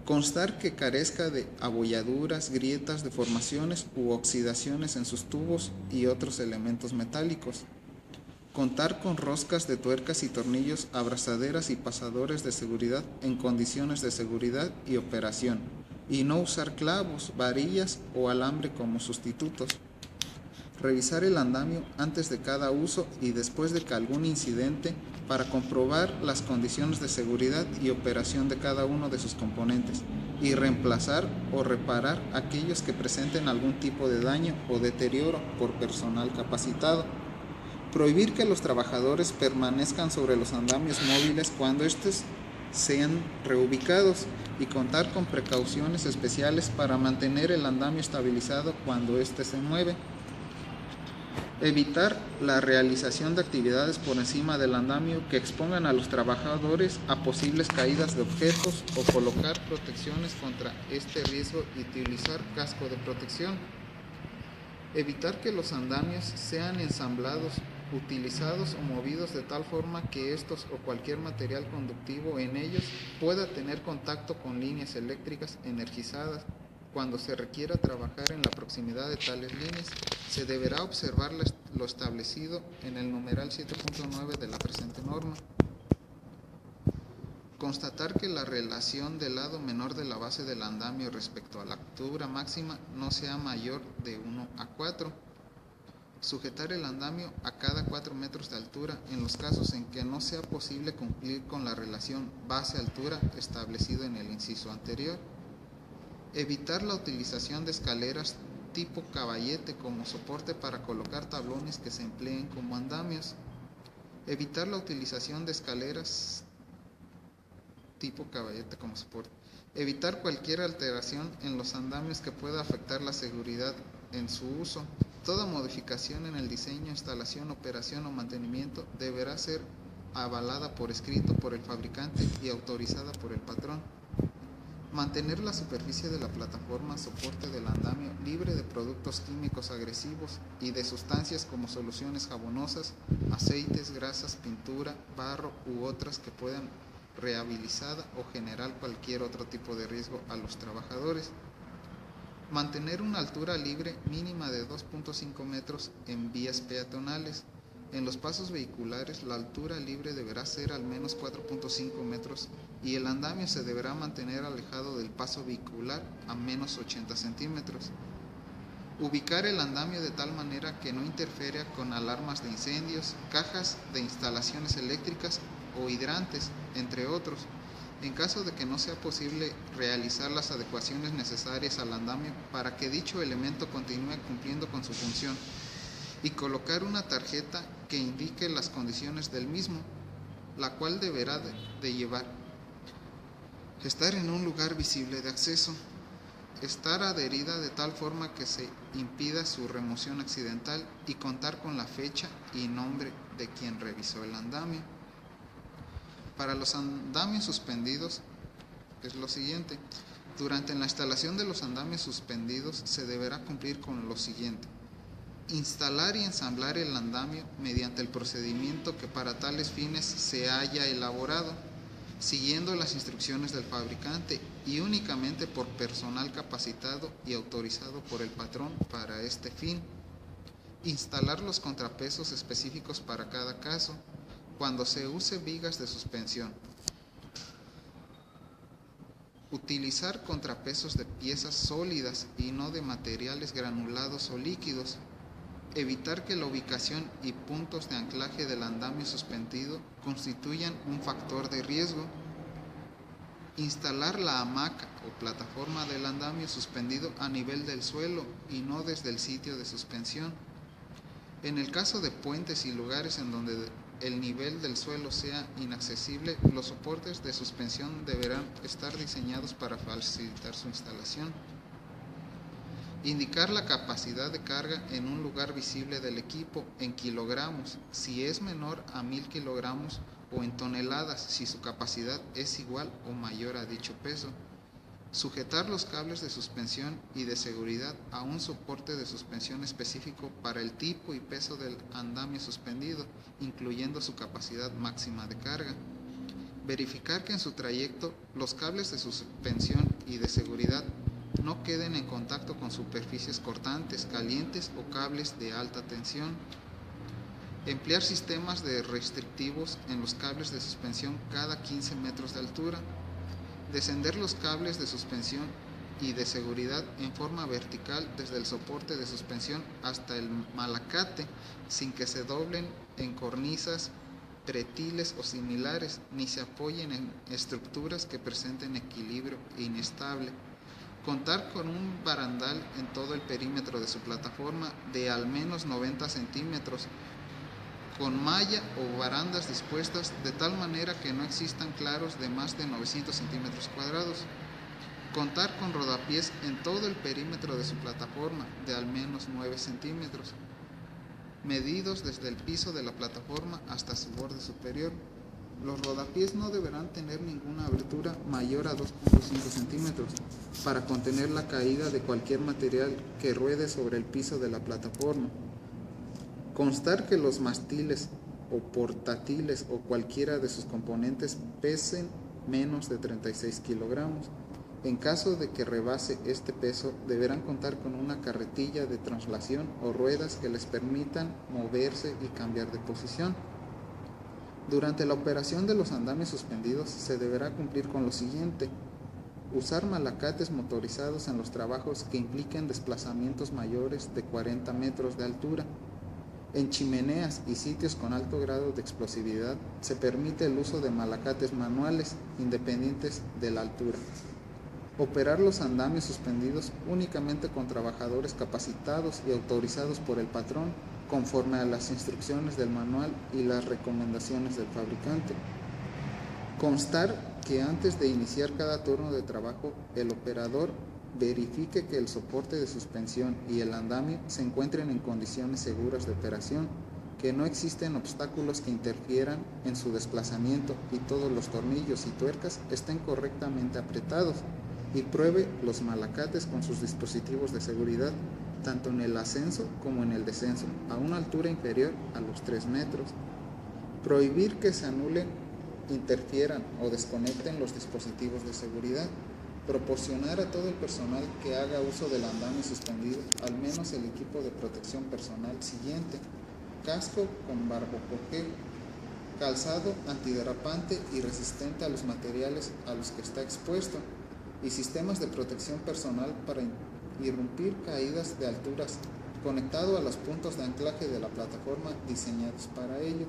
Constar que carezca de abolladuras, grietas, deformaciones u oxidaciones en sus tubos y otros elementos metálicos. Contar con roscas de tuercas y tornillos, abrazaderas y pasadores de seguridad en condiciones de seguridad y operación, y no usar clavos, varillas o alambre como sustitutos. Revisar el andamio antes de cada uso y después de algún incidente para comprobar las condiciones de seguridad y operación de cada uno de sus componentes y reemplazar o reparar aquellos que presenten algún tipo de daño o deterioro por personal capacitado. Prohibir que los trabajadores permanezcan sobre los andamios móviles cuando estos sean reubicados y contar con precauciones especiales para mantener el andamio estabilizado cuando éste se mueve. Evitar la realización de actividades por encima del andamio que expongan a los trabajadores a posibles caídas de objetos o colocar protecciones contra este riesgo y utilizar casco de protección. Evitar que los andamios sean ensamblados, utilizados o movidos de tal forma que estos o cualquier material conductivo en ellos pueda tener contacto con líneas eléctricas energizadas. Cuando se requiera trabajar en la proximidad de tales líneas, se deberá observar lo establecido en el numeral 7.9 de la presente norma. Constatar que la relación del lado menor de la base del andamio respecto a la altura máxima no sea mayor de 1:4. Sujetar el andamio a cada 4 metros de altura en los casos en que no sea posible cumplir con la relación base-altura establecido en el inciso anterior. Evitar la utilización de escaleras tipo caballete como soporte para colocar tablones que se empleen como andamios. Evitar la utilización de escaleras tipo caballete como soporte. Evitar cualquier alteración en los andamios que pueda afectar la seguridad en su uso. Toda modificación en el diseño, instalación, operación o mantenimiento deberá ser avalada por escrito por el fabricante y autorizada por el patrón. Mantener la superficie de la plataforma soporte del andamio libre de productos químicos agresivos y de sustancias como soluciones jabonosas, aceites, grasas, pintura, barro u otras que puedan rehabilitar o generar cualquier otro tipo de riesgo a los trabajadores. Mantener una altura libre mínima de 2.5 metros en vías peatonales. En los pasos vehiculares, la altura libre deberá ser al menos 4.5 metros y el andamio se deberá mantener alejado del paso vehicular a menos 80 centímetros. Ubicar el andamio de tal manera que no interfiera con alarmas de incendios, cajas de instalaciones eléctricas o hidrantes, entre otros. En caso de que no sea posible realizar las adecuaciones necesarias al andamio para que dicho elemento continúe cumpliendo con su función, y colocar una tarjeta que indique las condiciones del mismo, la cual deberá de llevar: estar en un lugar visible de acceso, estar adherida de tal forma que se impida su remoción accidental y contar con la fecha y nombre de quien revisó el andamio. Para los andamios suspendidos es lo siguiente: durante la instalación de los andamios suspendidos se deberá cumplir con lo siguiente: instalar y ensamblar el andamio mediante el procedimiento que para tales fines se haya elaborado, siguiendo las instrucciones del fabricante y únicamente por personal capacitado y autorizado por el patrón para este fin. Instalar los contrapesos específicos para cada caso. Cuando se use vigas de suspensión, utilizar contrapesos de piezas sólidas y no de materiales granulados o líquidos. Evitar que la ubicación y puntos de anclaje del andamio suspendido constituyan un factor de riesgo. Instalar la hamaca o plataforma del andamio suspendido a nivel del suelo y no desde el sitio de suspensión. En el caso de puentes y lugares en donde el nivel del suelo sea inaccesible, los soportes de suspensión deberán estar diseñados para facilitar su instalación. Indicar la capacidad de carga en un lugar visible del equipo en kilogramos, si es menor a 1000 kilogramos, o en toneladas, si su capacidad es igual o mayor a dicho peso. Sujetar los cables de suspensión y de seguridad a un soporte de suspensión específico para el tipo y peso del andamio suspendido, incluyendo su capacidad máxima de carga. Verificar que en su trayecto los cables de suspensión y de seguridad no queden en contacto con superficies cortantes, calientes o cables de alta tensión. Emplear sistemas de restrictivos en los cables de suspensión cada 15 metros de altura. Descender los cables de suspensión y de seguridad en forma vertical desde el soporte de suspensión hasta el malacate sin que se doblen en cornisas, pretiles o similares, ni se apoyen en estructuras que presenten equilibrio inestable. Contar con un barandal en todo el perímetro de su plataforma de al menos 90 centímetros, con malla o barandas dispuestas de tal manera que no existan claros de más de 900 centímetros cuadrados. Contar con rodapiés en todo el perímetro de su plataforma de al menos 9 centímetros, medidos desde el piso de la plataforma hasta su borde superior. Los rodapiés no deberán tener ninguna abertura mayor a 2.5 centímetros para contener la caída de cualquier material que ruede sobre el piso de la plataforma. Constar que los mástiles o portátiles o cualquiera de sus componentes pesen menos de 36 kilogramos. En caso de que rebase este peso, deberán contar con una carretilla de traslación o ruedas que les permitan moverse y cambiar de posición. Durante la operación de los andamios suspendidos se deberá cumplir con lo siguiente: usar malacates motorizados en los trabajos que impliquen desplazamientos mayores de 40 metros de altura. En chimeneas y sitios con alto grado de explosividad se permite el uso de malacates manuales independientes de la altura. Operar los andamios suspendidos únicamente con trabajadores capacitados y autorizados por el patrón conforme a las instrucciones del manual y las recomendaciones del fabricante. Constar que antes de iniciar cada turno de trabajo, el operador verifique que el soporte de suspensión y el andamio se encuentren en condiciones seguras de operación, que no existen obstáculos que interfieran en su desplazamiento y todos los tornillos y tuercas estén correctamente apretados, y pruebe los malacates con sus dispositivos de seguridad, tanto en el ascenso como en el descenso, a una altura inferior a los 3 metros. Prohibir que se anulen, interfieran o desconecten los dispositivos de seguridad. Proporcionar a todo el personal que haga uso del andamio suspendido al menos el equipo de protección personal siguiente: casco con barbocogel, calzado antiderrapante y resistente a los materiales a los que está expuesto, y sistemas de protección personal para irrumpir caídas de alturas, conectado a los puntos de anclaje de la plataforma diseñados para ellos.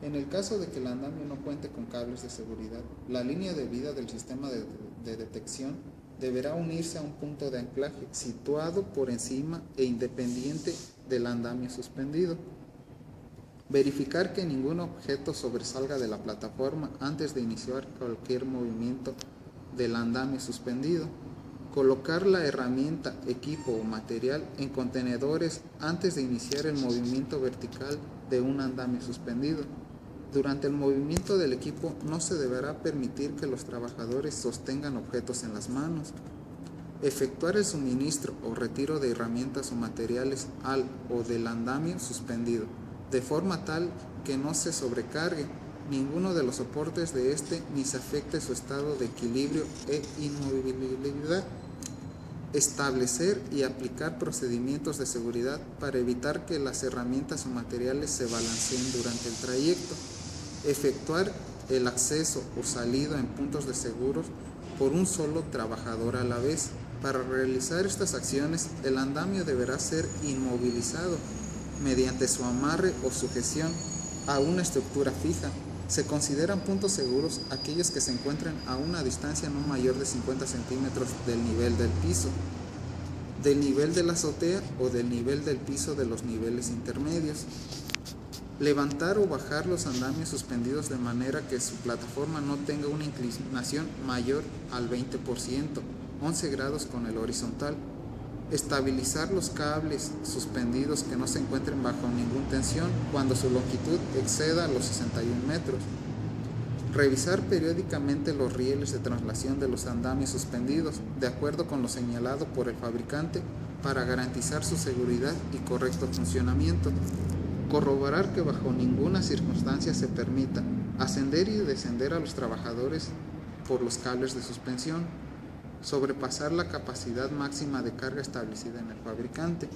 En el caso de que el andamio no cuente con cables de seguridad, la línea de vida del sistema de detección deberá unirse a un punto de anclaje situado por encima e independiente del andamio suspendido. Verificar que ningún objeto sobresalga de la plataforma antes de iniciar cualquier movimiento del andamio suspendido. Colocar la herramienta, equipo o material en contenedores antes de iniciar el movimiento vertical de un andamio suspendido. Durante el movimiento del equipo no se deberá permitir que los trabajadores sostengan objetos en las manos. Efectuar el suministro o retiro de herramientas o materiales al o del andamio suspendido, de forma tal que no se sobrecargue ninguno de los soportes de este ni se afecte su estado de equilibrio e inmovilidad. Establecer y aplicar procedimientos de seguridad para evitar que las herramientas o materiales se balanceen durante el trayecto. Efectuar el acceso o salida en puntos de seguros por un solo trabajador a la vez. Para realizar estas acciones, el andamio deberá ser inmovilizado mediante su amarre o sujeción a una estructura fija. Se consideran puntos seguros aquellos que se encuentren a una distancia no mayor de 50 centímetros del nivel del piso, del nivel de la azotea o del nivel del piso de los niveles intermedios. Levantar o bajar los andamios suspendidos de manera que su plataforma no tenga una inclinación mayor al 20%, 11 grados con el horizontal. Estabilizar los cables suspendidos que no se encuentren bajo ninguna tensión cuando su longitud exceda los 61 metros. Revisar periódicamente los rieles de traslación de los andamios suspendidos de acuerdo con lo señalado por el fabricante para garantizar su seguridad y correcto funcionamiento. Corroborar que bajo ninguna circunstancia se permita ascender y descender a los trabajadores por los cables de suspensión, sobrepasar la capacidad máxima de carga establecida en el fabricante.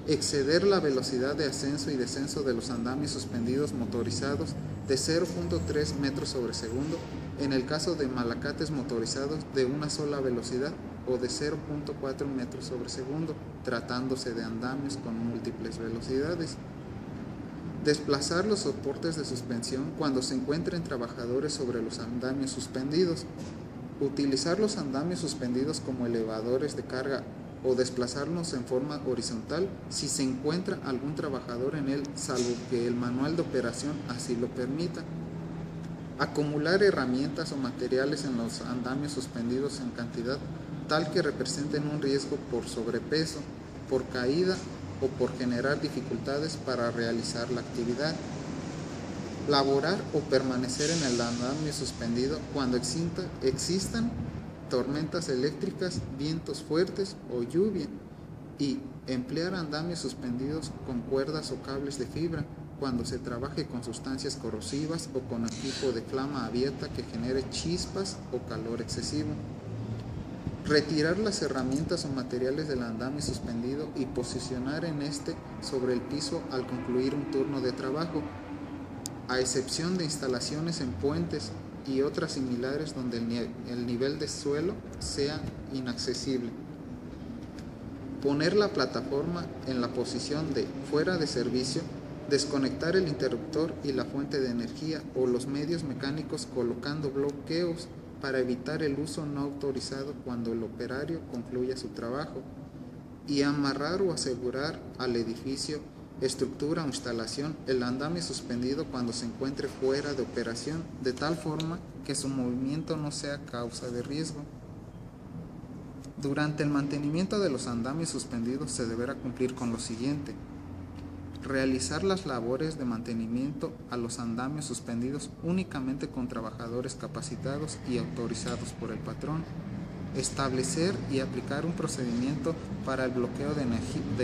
exceder la velocidad de ascenso y descenso de los andamios suspendidos motorizados de 0.3 metros sobre segundo en el caso de malacates motorizados de una sola velocidad o de 0.4 metros sobre segundo, tratándose de andamios con múltiples velocidades. Desplazar los soportes de suspensión cuando se encuentren trabajadores sobre los andamios suspendidos. Utilizar los andamios suspendidos como elevadores de carga o desplazarlos en forma horizontal si se encuentra algún trabajador en él, salvo que el manual de operación así lo permita. Acumular herramientas o materiales en los andamios suspendidos en cantidad tal que representen un riesgo por sobrepeso, por caída o por generar dificultades para realizar la actividad. Laborar o permanecer en el andamio suspendido cuando existan tormentas eléctricas, vientos fuertes o lluvia, y emplear andamios suspendidos con cuerdas o cables de fibra cuando se trabaje con sustancias corrosivas o con equipo de flama abierta que genere chispas o calor excesivo. Retirar las herramientas o materiales del andamio suspendido y posicionar en este sobre el piso al concluir un turno de trabajo, a excepción de instalaciones en puentes y otras similares donde el nivel de suelo sea inaccesible. Poner la plataforma en la posición de fuera de servicio, desconectar el interruptor y la fuente de energía o los medios mecánicos colocando bloqueos para evitar el uso no autorizado cuando el operario concluya su trabajo, y amarrar o asegurar al edificio, estructura o instalación el andamio suspendido cuando se encuentre fuera de operación, de tal forma que su movimiento no sea causa de riesgo. Durante el mantenimiento de los andamios suspendidos se deberá cumplir con lo siguiente: realizar las labores de mantenimiento a los andamios suspendidos únicamente con trabajadores capacitados y autorizados por el patrón. Establecer y aplicar un procedimiento para el bloqueo de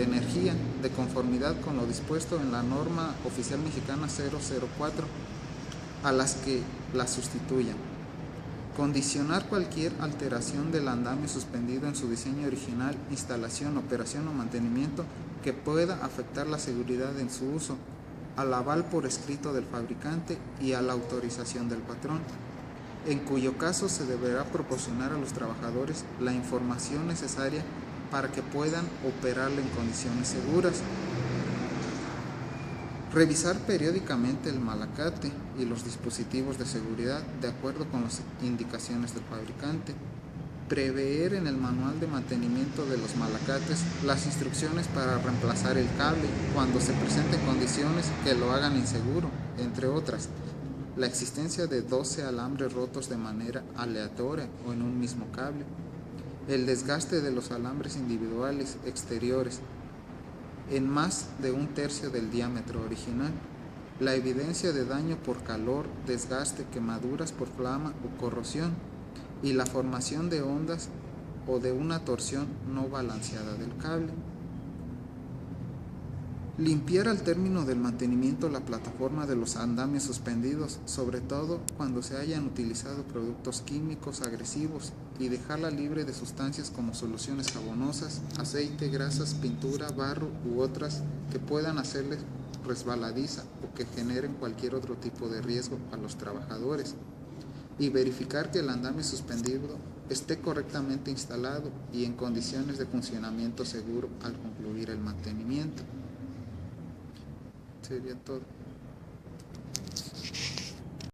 energía de conformidad con lo dispuesto en la norma oficial mexicana 004 a las que la sustituyan. Condicionar cualquier alteración del andamio suspendido en su diseño original, instalación, operación o mantenimiento que pueda afectar la seguridad en su uso, al aval por escrito del fabricante y a la autorización del patrón, en cuyo caso se deberá proporcionar a los trabajadores la información necesaria para que puedan operarla en condiciones seguras. Revisar periódicamente el malacate y los dispositivos de seguridad de acuerdo con las indicaciones del fabricante. Prever en el manual de mantenimiento de los malacates las instrucciones para reemplazar el cable cuando se presenten condiciones que lo hagan inseguro, entre otras. La existencia de 12 alambres rotos de manera aleatoria o en un mismo cable. El desgaste de los alambres individuales exteriores en más de un tercio del diámetro original. La evidencia de daño por calor, desgaste, quemaduras por flama o corrosión, y la formación de ondas o de una torsión no balanceada del cable. Limpiar al término del mantenimiento la plataforma de los andamios suspendidos, sobre todo cuando se hayan utilizado productos químicos agresivos, y dejarla libre de sustancias como soluciones jabonosas, aceite, grasas, pintura, barro u otras que puedan hacerle resbaladiza o que generen cualquier otro tipo de riesgo a los trabajadores. Y verificar que el andamio suspendido esté correctamente instalado y en condiciones de funcionamiento seguro al concluir el mantenimiento. Sería todo.